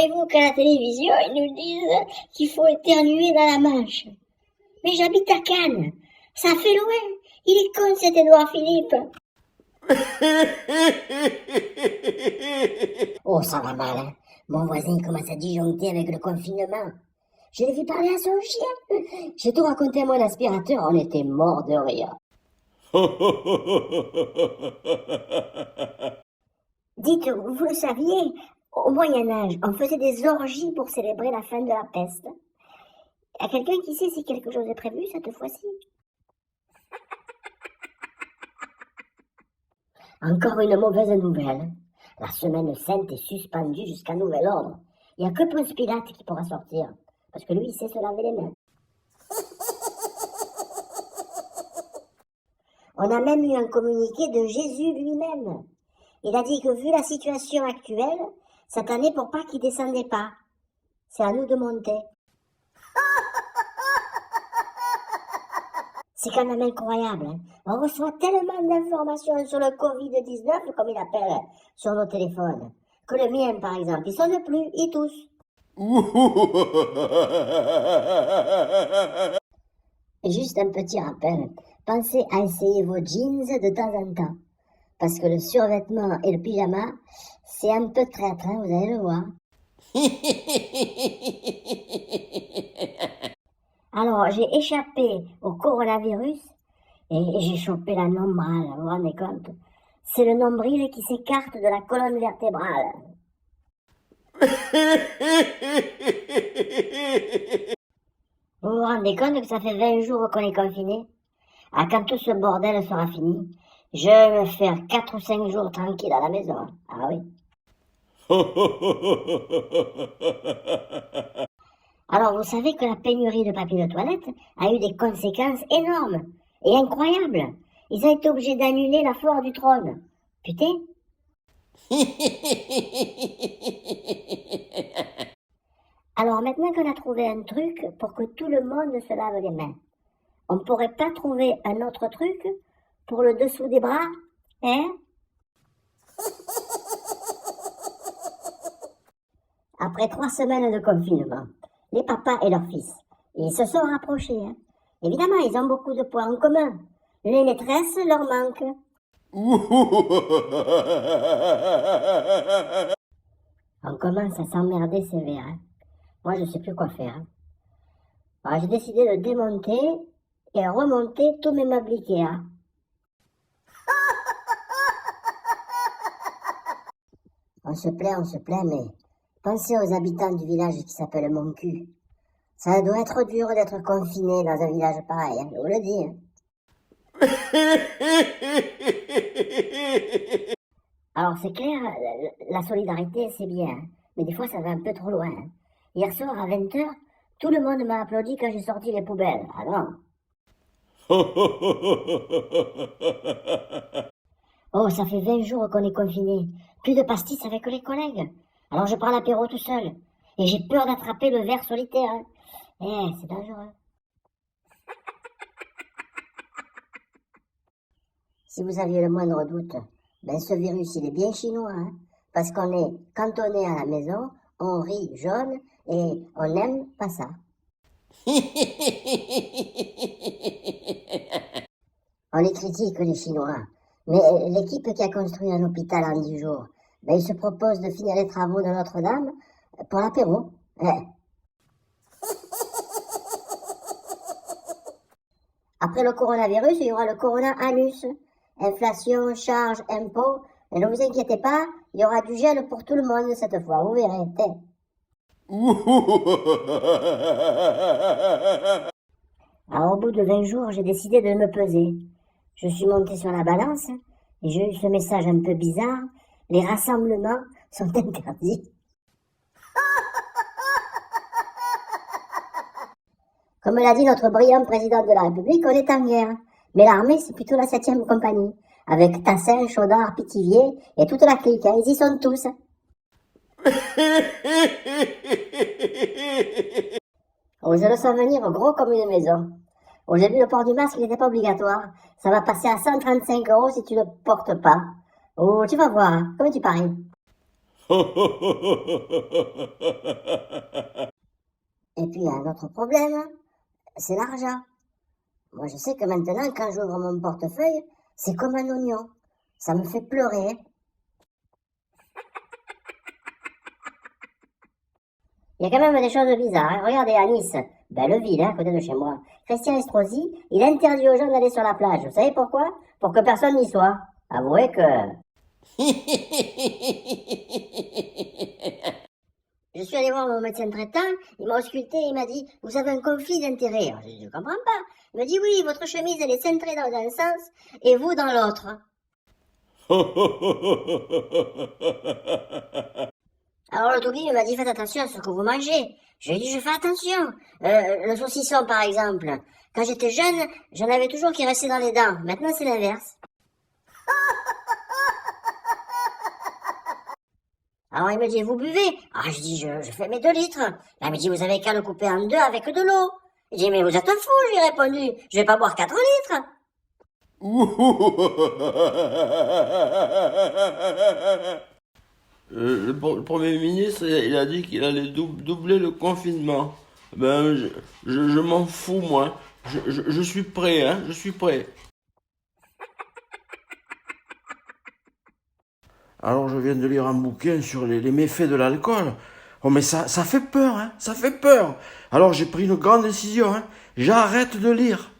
Imaginez-vous qu'à la télévision, ils nous disent qu'il faut éternuer dans la Manche. Mais j'habite à Cannes. Ça fait loin. Il est con cet Édouard Philippe. Oh, ça va mal, hein. Mon voisin commence à disjoncter avec le confinement. Je l'ai vu parler à son chien. J'ai tout raconté à mon aspirateur, on était morts de rire. Dites, vous le saviez, au Moyen-Âge, on faisait des orgies pour célébrer la fin de la peste. Y a quelqu'un qui sait si quelque chose est prévu cette fois-ci? Encore une mauvaise nouvelle. La semaine sainte est suspendue jusqu'à nouvel ordre. Il n'y a que Ponce Pilate qui pourra sortir. Parce que lui, il sait se laver les mains. On a même eu un communiqué de Jésus lui-même. Il a dit que vu la situation actuelle, cette année pour Pâques, il descendait pas. C'est à nous de monter. C'est quand même incroyable, hein. On reçoit tellement d'informations sur le Covid-19, comme il appelle, sur nos téléphones, que le mien, par exemple, il sonne plus, il tousse. Juste un petit rappel, pensez à essayer vos jeans de temps en temps, parce que le survêtement et le pyjama, c'est un peu traître, hein, vous allez le voir. Alors, j'ai échappé au coronavirus et j'ai chopé la nombrale, vous vous rendez compte? C'est le nombril qui s'écarte de la colonne vertébrale. Vous vous rendez compte que ça fait 20 jours qu'on est confiné? Ah, quand tout ce bordel sera fini, je vais me faire 4 ou 5 jours tranquille à la maison. Ah oui. Alors, vous savez que la pénurie de papier de toilette a eu des conséquences énormes et incroyables. Ils ont été obligés d'annuler la foire du trône. Putain. Alors, maintenant qu'on a trouvé un truc pour que tout le monde se lave les mains, on pourrait pas trouver un autre truc pour le dessous des bras, hein? Après 3 semaines de confinement, les papas et leurs fils, ils se sont rapprochés, hein. Évidemment, ils ont beaucoup de points en commun. Les maîtresses leur manquent. On commence à s'emmerder sévère, hein. Moi, je sais plus quoi faire, hein. Alors, j'ai décidé de démonter et remonter tous mes meubles Ikea. On se plaint, mais pensez aux habitants du village qui s'appelle Mon Cul. Ça doit être dur d'être confiné dans un village pareil, hein, je vous le dis, hein. Alors c'est clair, la solidarité c'est bien, hein, mais des fois ça va un peu trop loin, hein. Hier soir à 20h, tout le monde m'a applaudi quand j'ai sorti les poubelles. Ah non. Oh, ça fait 20 jours qu'on est confiné. Plus de pastis avec les collègues. Alors je prends l'apéro tout seul. Et j'ai peur d'attraper le ver solitaire, hein. Eh, c'est dangereux. Si vous aviez le moindre doute, ben ce virus il est bien chinois, hein, parce qu'on est cantonné à la maison, on rit jaune et on n'aime pas ça. On les critique les Chinois, mais l'équipe qui a construit un hôpital en 10 jours, ben il se propose de finir les travaux de Notre-Dame pour l'apéro. Après le coronavirus, il y aura le corona-anus. Inflation, charges, impôts. Et ne vous inquiétez pas, il y aura du gel pour tout le monde cette fois, vous verrez. Alors au bout de 20 jours, j'ai décidé de me peser. Je suis montée sur la balance et j'ai eu ce message un peu bizarre. Les rassemblements sont interdits. Comme l'a dit notre brillant président de la République, on est en guerre. Mais l'armée, c'est plutôt la 7e compagnie. Avec Tassin, Chaudard, Pithiviers et toute la clique, hein, ils y sont tous. Oh, je le sens venir gros comme une maison. Oh, j'ai vu le port du masque, il n'était pas obligatoire. Ça va passer à 135 € si tu ne le portes pas. Oh, tu vas voir, hein. Comment tu paries? Et puis, il y a un autre problème, c'est l'argent. Moi, je sais que maintenant, quand j'ouvre mon portefeuille, c'est comme un oignon. Ça me fait pleurer. Il y a quand même des choses bizarres, hein. Regardez, à Nice, belle ville, hein, à côté de chez moi. Christian Estrosi, il interdit aux gens d'aller sur la plage. Vous savez pourquoi? Pour que personne n'y soit. Avouez que... Je suis allé voir mon médecin traitant, il m'a ausculté et il m'a dit « Vous avez un conflit d'intérêts ». Alors, je dis « Je comprends pas ». Il me dit « Oui, votre chemise, elle est cintrée dans un sens et vous dans l'autre ». Alors le Tougui m'a dit faites attention à ce que vous mangez. Je lui ai dit je fais attention. Le saucisson par exemple. Quand j'étais jeune, j'en avais toujours qui restaient dans les dents. Maintenant c'est l'inverse. Alors il me dit vous buvez. Ah je dis je fais mes 2 litres. Il me dit vous avez qu'à le couper en 2 avec de l'eau. Je dis mais vous êtes fou, je lui ai répondu. Je vais pas boire 4 litres. Le Premier ministre, il a dit qu'il allait doubler le confinement. Ben, je m'en fous, moi. Je suis prêt, hein, je suis prêt. Alors, je viens de lire un bouquin sur les méfaits de l'alcool. Oh, mais ça fait peur, hein, ça fait peur. Alors, j'ai pris une grande décision, hein. J'arrête de lire.